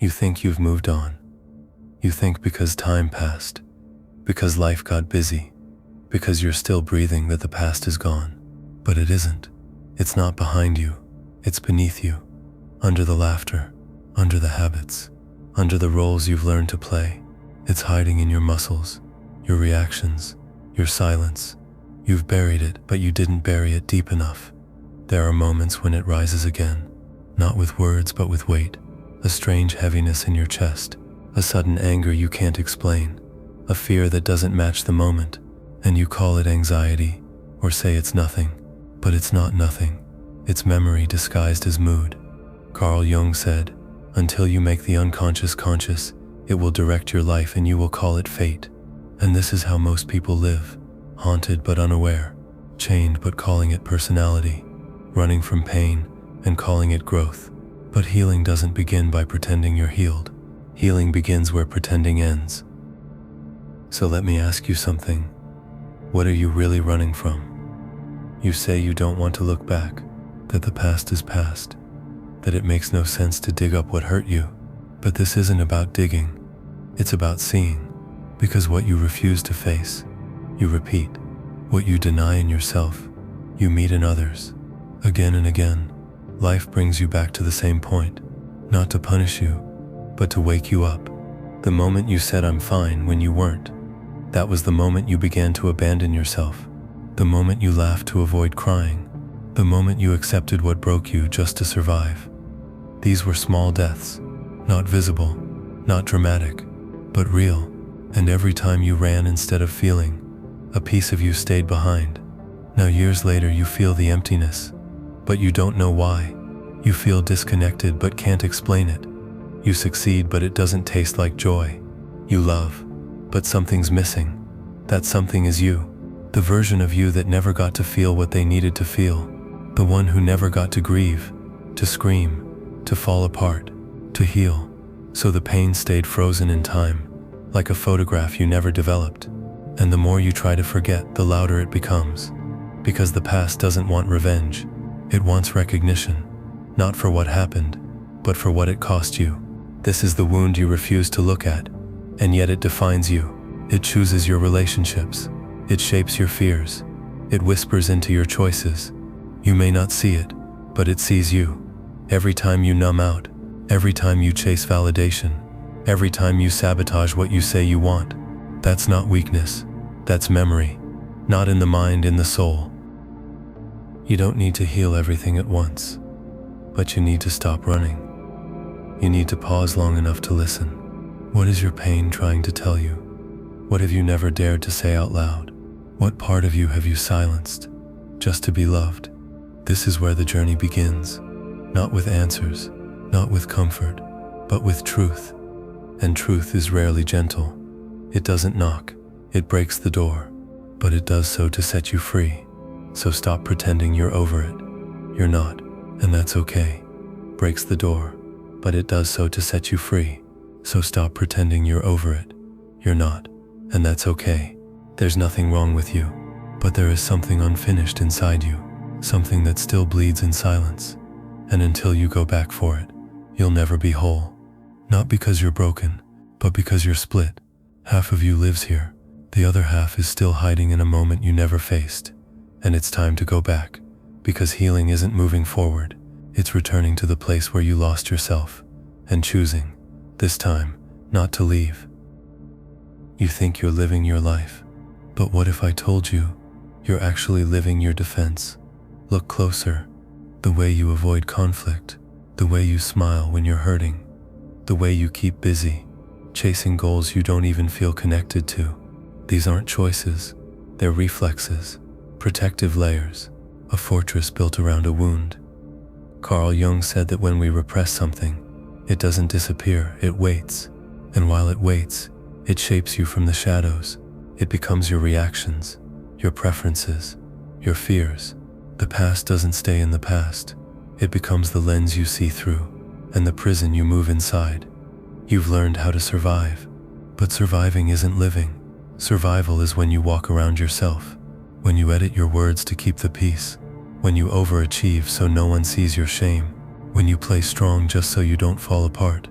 You think you've moved on. You think because time passed, because life got busy, because you're still breathing that the past is gone. But it isn't. It's not behind you. It's beneath you. Under the laughter, under the habits, under the roles you've learned to play. It's hiding in your muscles, your reactions, your silence. You've buried it, but you didn't bury it deep enough. There are moments when it rises again, not with words but with weight, a strange heaviness in your chest, a sudden anger you can't explain, a fear that doesn't match the moment, and you call it anxiety or say it's nothing, but it's not nothing. It's memory disguised as mood. Carl Jung said, until you make the unconscious conscious, it will direct your life and you will call it fate. And this is how most people live, haunted but unaware, chained but calling it personality, running from pain and calling it growth. But healing doesn't begin by pretending you're healed. Healing begins where pretending ends. So let me ask you something. What are you really running from? You say you don't want to look back, that the past is past, that it makes no sense to dig up what hurt you. But this isn't about digging. It's about seeing. Because what you refuse to face, you repeat. What you deny in yourself, you meet in others. Again and again, life brings you back to the same point, not to punish you, but to wake you up. The moment you said I'm fine when you weren't, that was the moment you began to abandon yourself. The moment you laughed to avoid crying. The moment you accepted what broke you just to survive. These were small deaths, not visible, not dramatic, but real. And every time you ran instead of feeling, a piece of you stayed behind. Now years later you feel the emptiness, but you don't know why. You feel disconnected but can't explain it. You succeed but it doesn't taste like joy. You love, but something's missing. That something is you. The version of you that never got to feel what they needed to feel. The one who never got to grieve, to scream, to fall apart, to heal. So the pain stayed frozen in time, like a photograph you never developed. And the more you try to forget, the louder it becomes. Because the past doesn't want revenge. It wants recognition, not for what happened, but for what it cost you. This is the wound you refuse to look at, and yet it defines you. It chooses your relationships. It shapes your fears. It whispers into your choices. You may not see it, but it sees you. Every time you numb out, every time you chase validation, every time you sabotage what you say you want. That's not weakness. That's memory. Not in the mind, in the soul. You don't need to heal everything at once, but you need to stop running. You need to pause long enough to listen. What is your pain trying to tell you? What have you never dared to say out loud? What part of you have you silenced, just to be loved? This is where the journey begins, not with answers, not with comfort, but with truth. And truth is rarely gentle. It doesn't knock, it breaks the door, but it does so to set you free. So stop pretending you're over it. You're not, and that's okay. Breaks the door, but it does so to set you free. So stop pretending you're over it. You're not, and that's okay. There's nothing wrong with you, but there is something unfinished inside you, something that still bleeds in silence. And until you go back for it, you'll never be whole. Not because you're broken, but because you're split. Half of you lives here. The other half is still hiding in a moment you never faced. And it's time to go back, because healing isn't moving forward. It's returning to the place where you lost yourself, and choosing, this time, not to leave. You think you're living your life, but what if I told you you're actually living your defense? Look closer. The way you avoid conflict, the way you smile when you're hurting, the way you keep busy, chasing goals you don't even feel connected to. These aren't choices, they're reflexes, protective layers, a fortress built around a wound. Carl Jung said that when we repress something, it doesn't disappear, it waits. And while it waits, it shapes you from the shadows. It becomes your reactions, your preferences, your fears. The past doesn't stay in the past. It becomes the lens you see through, and the prison you move inside. You've learned how to survive, but surviving isn't living. Survival is when you walk around yourself, when you edit your words to keep the peace, when you overachieve so no one sees your shame, when you play strong just so you don't fall apart.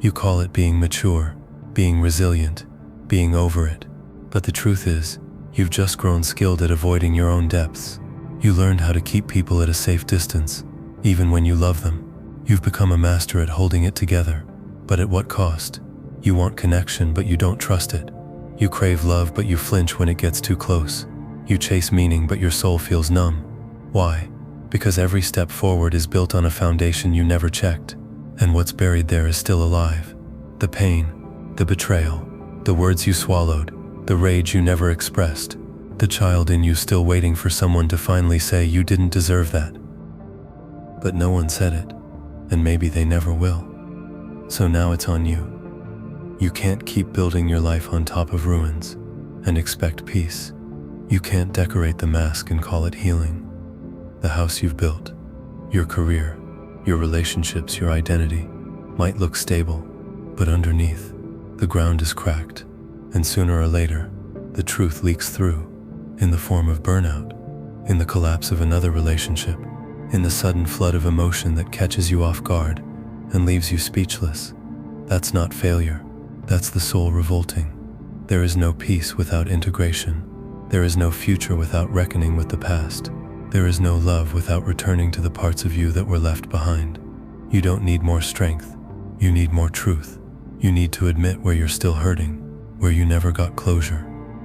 You call it being mature, being resilient, being over it. But the truth is, you've just grown skilled at avoiding your own depths. You learned how to keep people at a safe distance, even when you love them. You've become a master at holding it together. But at what cost? You want connection, but you don't trust it. You crave love, but you flinch when it gets too close. You chase meaning, but your soul feels numb. Why? Because every step forward is built on a foundation you never checked. And what's buried there is still alive. The pain, the betrayal, the words you swallowed, the rage you never expressed, the child in you still waiting for someone to finally say you didn't deserve that. But no one said it, and maybe they never will. So now it's on you. You can't keep building your life on top of ruins and expect peace. You can't decorate the mask and call it healing. The house you've built, your career, your relationships, your identity might look stable, but underneath, the ground is cracked, and sooner or later, the truth leaks through, in the form of burnout, in the collapse of another relationship, in the sudden flood of emotion that catches you off guard and leaves you speechless. That's not failure, that's the soul revolting. There is no peace without integration. There is no future without reckoning with the past. There is no love without returning to the parts of you that were left behind. You don't need more strength, you need more truth. You need to admit where you're still hurting, where you never got closure,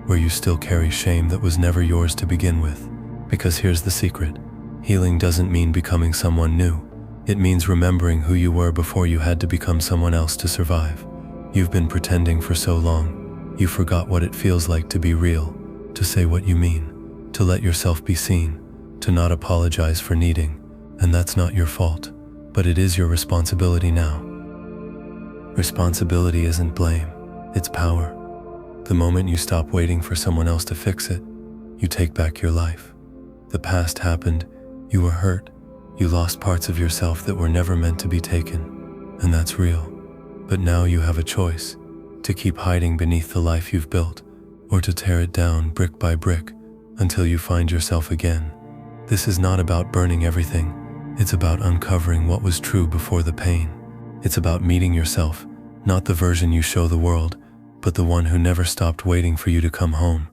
where you still carry shame that was never yours to begin with. Because here's the secret. Healing doesn't mean becoming someone new. It means remembering who you were before you had to become someone else to survive. You've been pretending for so long, you forgot what it feels like to be real, to say what you mean, to let yourself be seen, to not apologize for needing. And that's not your fault, but it is your responsibility now. Responsibility isn't blame, it's power. The moment you stop waiting for someone else to fix it, you take back your life. The past happened, you were hurt, you lost parts of yourself that were never meant to be taken, and that's real. But now you have a choice, to keep hiding beneath the life you've built, or to tear it down brick by brick until you find yourself again. This is not about burning everything, it's about uncovering what was true before the pain. It's about meeting yourself, not the version you show the world, but the one who never stopped waiting for you to come home.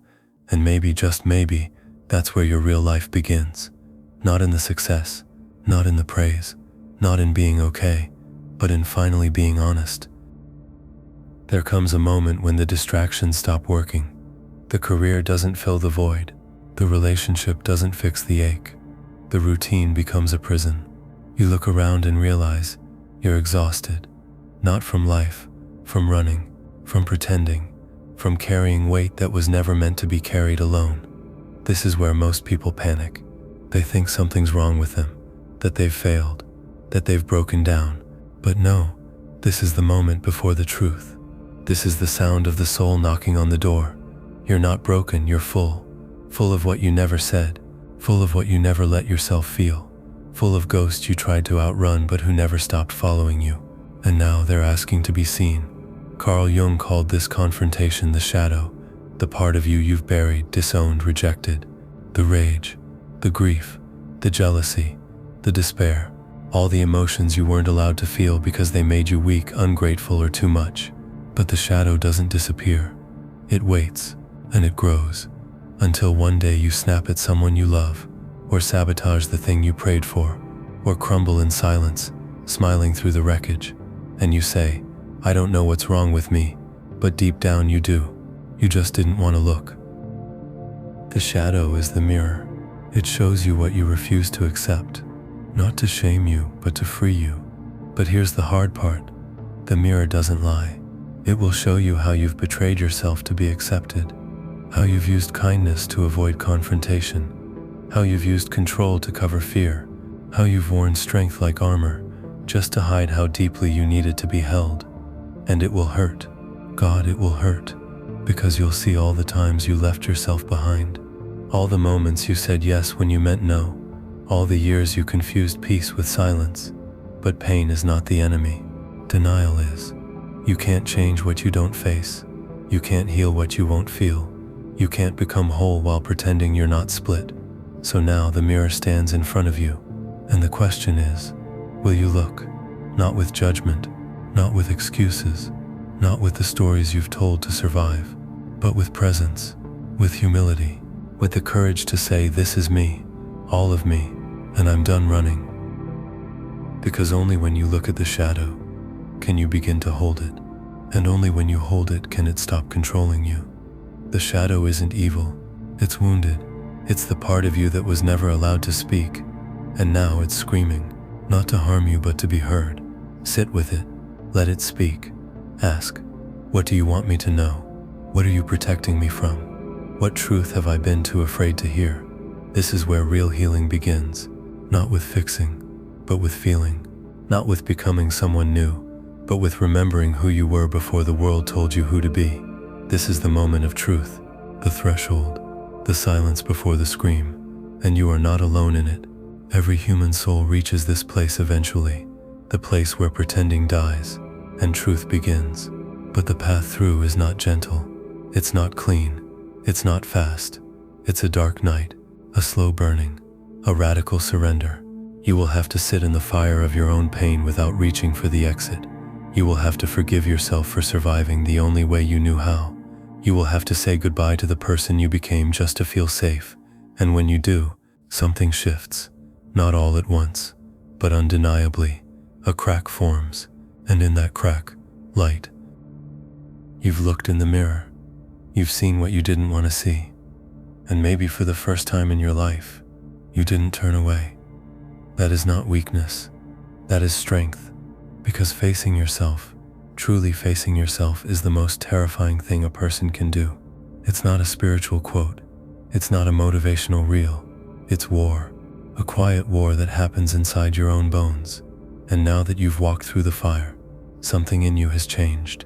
And maybe, just maybe, that's where your real life begins. Not in the success, not in the praise, not in being okay, but in finally being honest. There comes a moment when the distractions stop working. The career doesn't fill the void. The relationship doesn't fix the ache. The routine becomes a prison. You look around and realize you're exhausted, not from life, from running, from pretending, from carrying weight that was never meant to be carried alone. This is where most people panic. They think something's wrong with them, that they've failed, that they've broken down. But no, this is the moment before the truth. This is the sound of the soul knocking on the door. You're not broken, you're full of what you never said, full of what you never let yourself feel, full of ghosts you tried to outrun but who never stopped following you. And now they're asking to be seen. Carl Jung called this confrontation the shadow, the part of you you've buried, disowned, rejected. The rage, the grief, the jealousy, the despair, all the emotions you weren't allowed to feel because they made you weak, ungrateful, or too much. But the shadow doesn't disappear. It waits, and it grows, until one day you snap at someone you love, or sabotage the thing you prayed for, or crumble in silence, smiling through the wreckage. And you say, I don't know what's wrong with me, but deep down you do. You just didn't want to look. The shadow is the mirror. It shows you what you refuse to accept, not to shame you, but to free you. But here's the hard part. The mirror doesn't lie. It will show you how you've betrayed yourself to be accepted, how you've used kindness to avoid confrontation, how you've used control to cover fear, how you've worn strength like armor, just to hide how deeply you needed to be held. And it will hurt. God, it will hurt, because you'll see all the times you left yourself behind, all the moments you said yes when you meant no, all the years you confused peace with silence. But pain is not the enemy. Denial is. You can't change what you don't face. You can't heal what you won't feel. You can't become whole while pretending you're not split. So now the mirror stands in front of you, and the question is, will you look? Not with judgment, not with excuses, not with the stories you've told to survive, but with presence, with humility, with the courage to say, this is me, all of me, and I'm done running. Because only when you look at the shadow can you begin to hold it, and only when you hold it can it stop controlling you. The shadow isn't evil, it's wounded. It's the part of you that was never allowed to speak, and now it's screaming, not to harm you but to be heard. Sit with it, let it speak. Ask, what do you want me to know? What are you protecting me from? What truth have I been too afraid to hear? This is where real healing begins, not with fixing, but with feeling, not with becoming someone new, but with remembering who you were before the world told you who to be. This is the moment of truth, the threshold, the silence before the scream, and you are not alone in it. Every human soul reaches this place eventually, the place where pretending dies and truth begins. But the path through is not gentle, it's not clean, it's not fast. It's a dark night, a slow burning, a radical surrender. You will have to sit in the fire of your own pain without reaching for the exit. You will have to forgive yourself for surviving the only way you knew how. You will have to say goodbye to the person you became just to feel safe. And when you do, something shifts. Not all at once, but undeniably. A crack forms, and in that crack, light. You've looked in the mirror. You've seen what you didn't want to see. And maybe for the first time in your life, you didn't turn away. That is not weakness. That is strength. Because facing yourself, truly facing yourself, is the most terrifying thing a person can do. It's not a spiritual quote. It's not a motivational reel. It's war. A quiet war that happens inside your own bones. And now that you've walked through the fire, something in you has changed.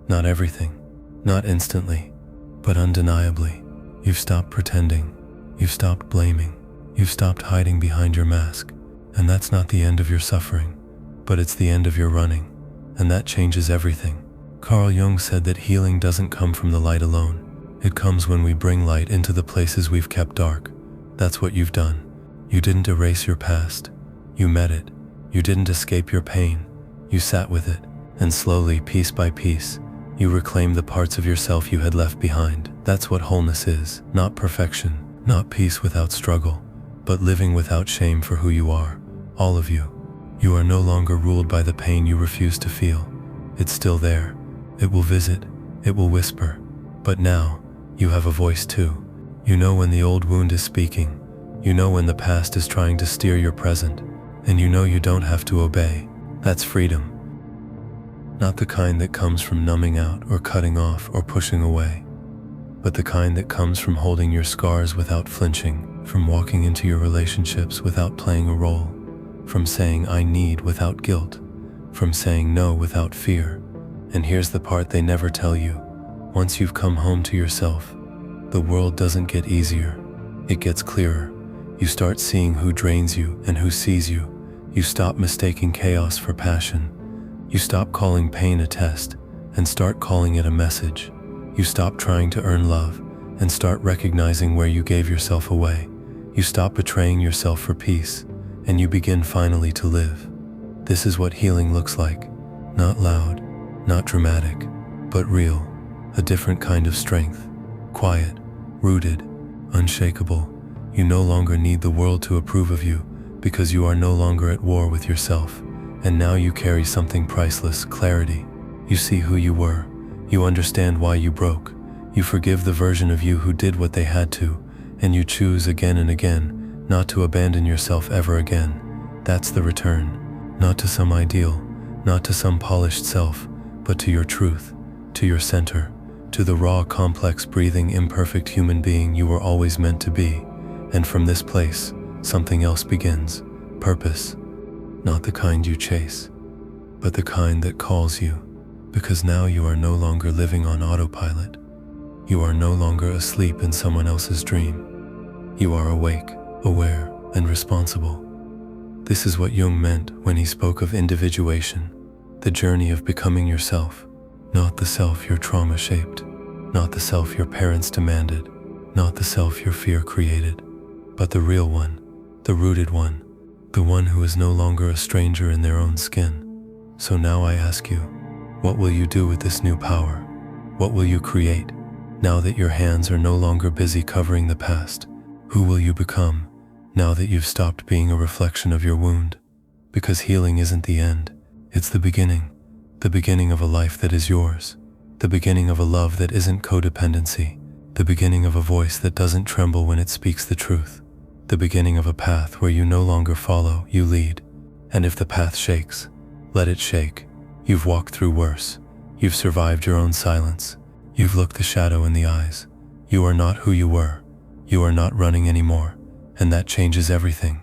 Not everything, not instantly, but undeniably. You've stopped pretending. You've stopped blaming. You've stopped hiding behind your mask. And that's not the end of your suffering, but it's the end of your running. And that changes everything. Carl Jung said that healing doesn't come from the light alone. It comes when we bring light into the places we've kept dark. That's what you've done. You didn't erase your past. You met it. You didn't escape your pain. You sat with it. And slowly, piece by piece, you reclaimed the parts of yourself you had left behind. That's what wholeness is. Not perfection. Not peace without struggle. But living without shame for who you are. All of you. You are no longer ruled by the pain you refuse to feel. It's still there. It will visit. It will whisper. But now, you have a voice too. You know when the old wound is speaking. You know when the past is trying to steer your present. And you know you don't have to obey. That's freedom. Not the kind that comes from numbing out or cutting off or pushing away, but the kind that comes from holding your scars without flinching, from walking into your relationships without playing a role, from saying I need without guilt, from saying no without fear. And here's the part they never tell you. Once you've come home to yourself, the world doesn't get easier. It gets clearer. You start seeing who drains you and who sees you. You stop mistaking chaos for passion. You stop calling pain a test and start calling it a message. You stop trying to earn love and start recognizing where you gave yourself away. You stop betraying yourself for peace, and you begin finally to live. This is what healing looks like. Not loud, not dramatic, but real. A different kind of strength. Quiet, rooted, unshakable. You no longer need the world to approve of you because you are no longer at war with yourself. And now you carry something priceless, clarity. You see who you were. You understand why you broke. You forgive the version of you who did what they had to, and you choose again and again not to abandon yourself ever again. That's the return. Not to some ideal, not to some polished self, but to your truth, to your center, to the raw, complex, breathing, imperfect human being you were always meant to be. And from this place, something else begins. Purpose. Not the kind you chase, but the kind that calls you. Because now you are no longer living on autopilot. You are no longer asleep in someone else's dream. You are awake, aware, and responsible. This is what Jung meant when he spoke of individuation, the journey of becoming yourself, not the self your trauma shaped, not the self your parents demanded, not the self your fear created, but the real one, the rooted one, the one who is no longer a stranger in their own skin. So now I ask you, what will you do with this new power? What will you create, now that your hands are no longer busy covering the past? Who will you become, now that you've stopped being a reflection of your wound? Because healing isn't the end, it's the beginning of a life that is yours, the beginning of a love that isn't codependency, the beginning of a voice that doesn't tremble when it speaks the truth, the beginning of a path where you no longer follow, you lead. And if the path shakes, let it shake. You've walked through worse. You've survived your own silence. You've looked the shadow in the eyes. You are not who you were. You are not running anymore. And that changes everything.